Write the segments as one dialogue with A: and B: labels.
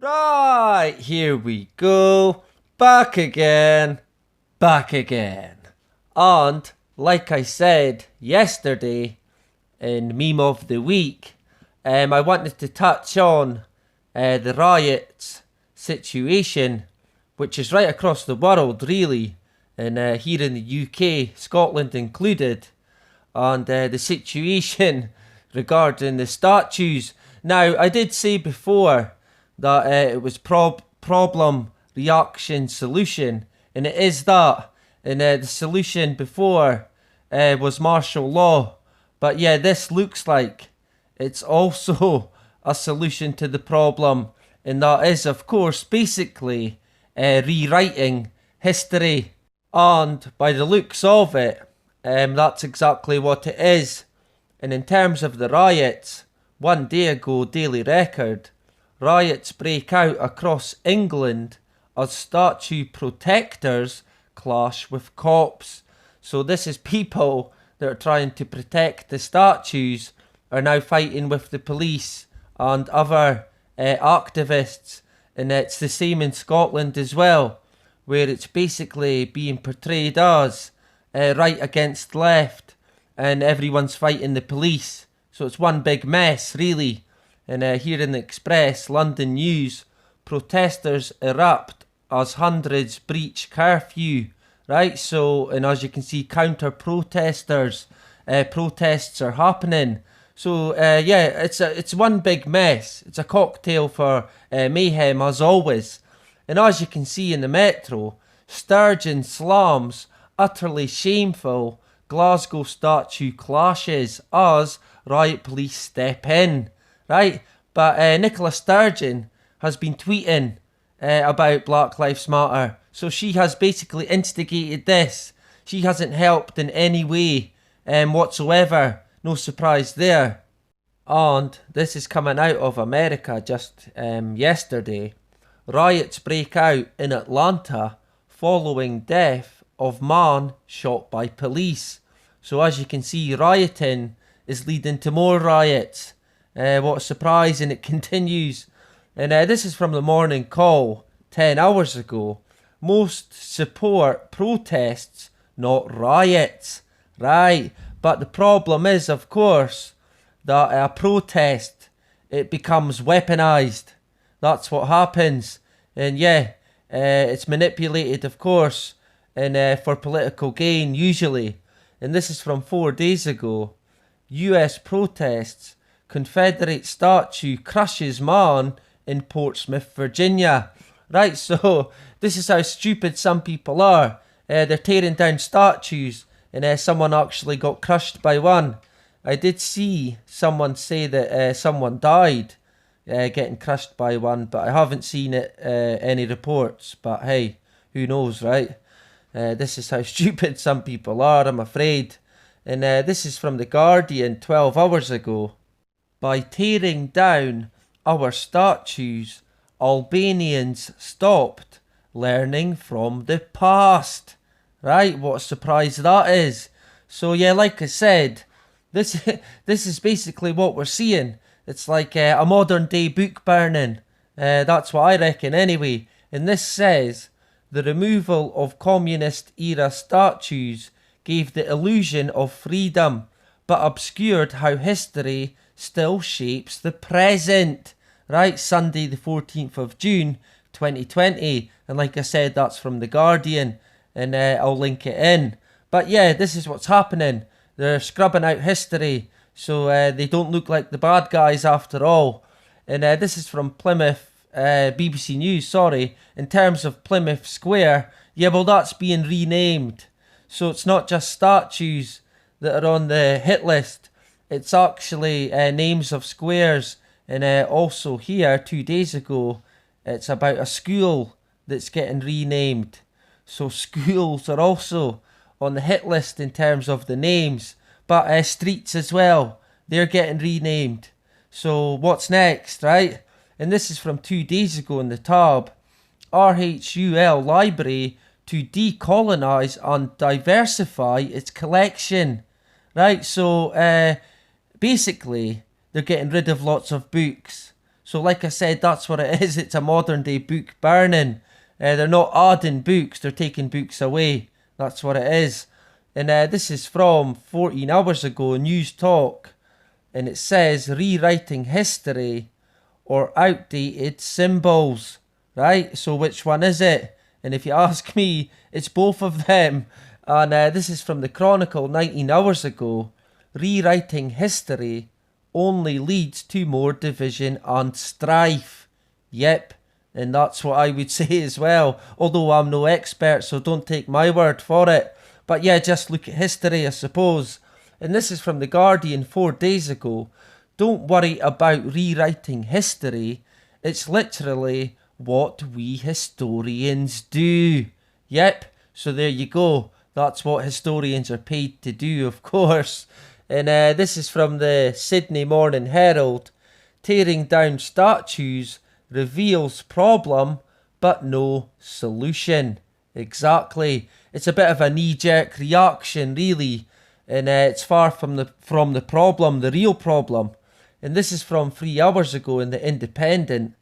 A: Right, here we go. Back again. Back again. And, like I said yesterday in Meme of the Week, I wanted to touch on the riots situation, which is right across the world, really, and here in the UK, Scotland included, and the situation regarding the statues. Now, I did say before that it was problem, reaction, solution, and it is that. And the solution before was martial law, but yeah, this looks like it's also a solution to the problem, and that is, of course, basically rewriting history. And by the looks of it, that's exactly what it is. And in terms of the riots, one day ago, Daily Record, riots break out across England as statue protectors clash with cops. So this is people that are trying to protect the statues are now fighting with the police and other activists. And it's the same in Scotland as well, where it's basically being portrayed as right against left, and everyone's fighting the police. So it's one big mess, really. And here in the Express, London News, protesters erupt as hundreds breach curfew. Right, so, and as you can see, counter-protesters, protests are happening. So, yeah, it's one big mess. It's a cocktail for mayhem, as always. And as you can see in the Metro, Sturgeon slams, utterly shameful, Glasgow statue clashes as riot police step in. Right, but Nicola Sturgeon has been tweeting about Black Lives Matter. So she has basically instigated this. She hasn't helped in any way whatsoever. No surprise there. And this is coming out of America just yesterday. Riots break out in Atlanta following death of man shot by police. So as you can see, rioting is leading to more riots. What a surprise, and it continues. And this is from the Morning Call 10 hours ago. Most support protests, not riots. Right, but the problem is, of course, that a protest, it becomes weaponized. That's what happens. And yeah, it's manipulated, of course, and for political gain, usually. And this is from 4 days ago. US protests, Confederate statue crushes man in Portsmouth, Virginia. Right, so this is how stupid some people are. They're tearing down statues, and someone actually got crushed by one. I did see someone say that someone died getting crushed by one, but I haven't seen any reports. But hey, who knows, right? This is how stupid some people are, I'm afraid. And this is from The Guardian 12 hours ago. By tearing down our statues, Albanians stopped learning from the past. Right, what a surprise that is. So yeah, like I said, this is basically what we're seeing. It's like a modern day book burning. That's what I reckon anyway. And this says, the removal of communist era statues gave the illusion of freedom, but obscured how history still shapes the present. Right, Sunday the 14th of June 2020. And like I said, that's from The Guardian, and I'll link it in. But yeah, this is what's happening. They're scrubbing out history, so they don't look like the bad guys after all. And this is from Plymouth, BBC News, sorry. In terms of Plymouth Square, yeah, well, that's being renamed. So it's not just statues that are on the hit list. It's actually names of squares. And also here, 2 days ago, it's about a school that's getting renamed. So schools are also on the hit list in terms of the names. But streets as well, they're getting renamed. So what's next, right? And this is from 2 days ago in the tab. RHUL Library to decolonise and diversify its collection. Right, so basically they're getting rid of lots of books. So like I said, that's what it is. It's a modern day book burning. They're not adding books, they're taking books away. That's what it is. And this is from 14 hours ago, News Talk. And it says, rewriting history or outdated symbols. Right? So which one is it? And if you ask me, it's both of them. And this is from the Chronicle 19 hours ago. Rewriting history only leads to more division and strife. Yep, and that's what I would say as well. Although I'm no expert, so don't take my word for it. But yeah, just look at history, I suppose. And this is from The Guardian 4 days ago. Don't worry about rewriting history. It's literally what we historians do. Yep, so there you go. That's what historians are paid to do, of course. And this is from the Sydney Morning Herald. Tearing down statues reveals problem, but no solution. Exactly. It's a bit of a knee-jerk reaction, really. And it's far from the problem, the real problem. And this is from 3 hours ago in The Independent.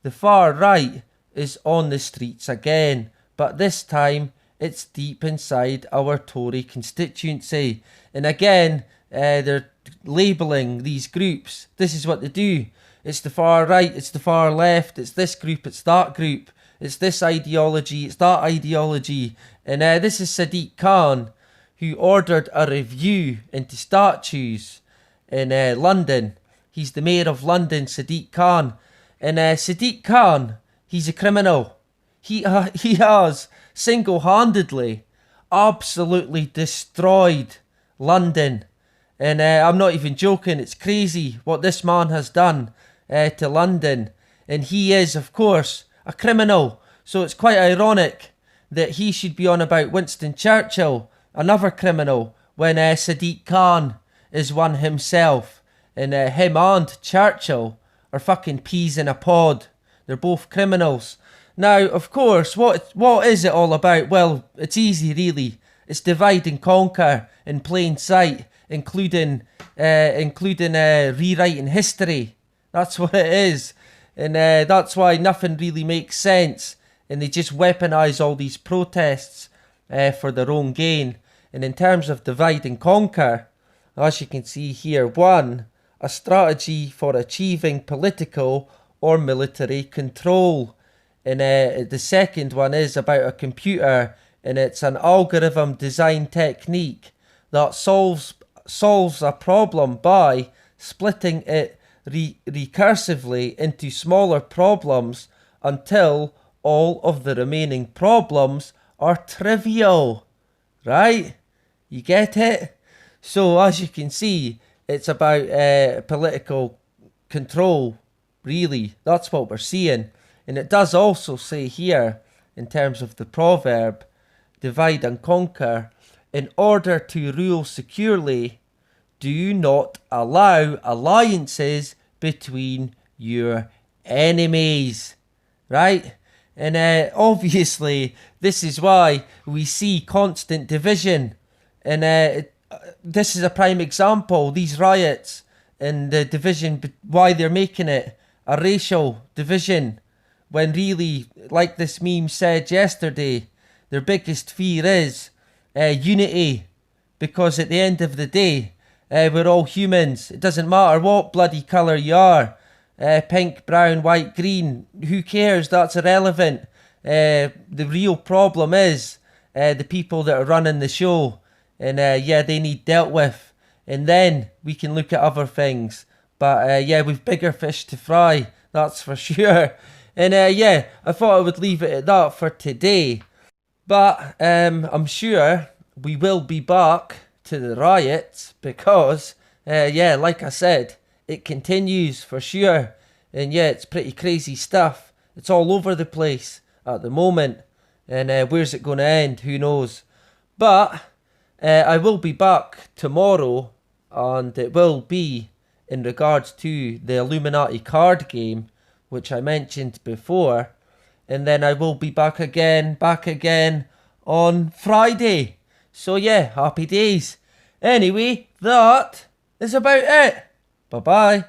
A: The far right is on the streets again, but this time it's deep inside our Tory constituency. And again, they're labelling these groups. This is what they do. It's the far right, it's the far left, it's this group, it's that group, it's this ideology, it's that ideology. And this is Sadiq Khan, who ordered a review into statues in London. He's the mayor of London, Sadiq Khan. And Sadiq Khan, he's a criminal. He has single-handedly absolutely destroyed London. And I'm not even joking, it's crazy what this man has done to London. And he is, of course, a criminal. So it's quite ironic that he should be on about Winston Churchill, another criminal, when Sadiq Khan is one himself. And him and Churchill are fucking peas in a pod. They're both criminals. Now, of course, what is it all about? Well, it's easy, really. It's divide and conquer in plain sight, including rewriting history. That's what it is. And that's why nothing really makes sense. And they just weaponise all these protests for their own gain. And in terms of divide and conquer, as you can see here, 1, a strategy for achieving political or military control. And the second one is about a computer, and it's an algorithm design technique that solves a problem by splitting it recursively into smaller problems until all of the remaining problems are trivial. Right? You get it? So as you can see, it's about political control, really. That's what we're seeing. And it does also say here, in terms of the proverb, divide and conquer, in order to rule securely, do not allow alliances between your enemies. Right? And obviously, this is why we see constant division. And this is a prime example, these riots and the division, why they're making it a racial division. When really, like this meme said yesterday, their biggest fear is unity. Because at the end of the day, we're all humans. It doesn't matter what bloody colour you are. Pink, brown, white, green. Who cares? That's irrelevant. The real problem is the people that are running the show. And yeah, they need dealt with. And then we can look at other things. But yeah, we've bigger fish to fry. That's for sure. And yeah, I thought I would leave it at that for today. But I'm sure we will be back to the riots because, yeah, like I said, it continues for sure. And yeah, it's pretty crazy stuff. It's all over the place at the moment. And where's it going to end? Who knows? But I will be back tomorrow, and it will be in regards to the Illuminati card game, which I mentioned before. And then I will be back again on Friday. So yeah, happy days. Anyway, that is about it. Bye-bye.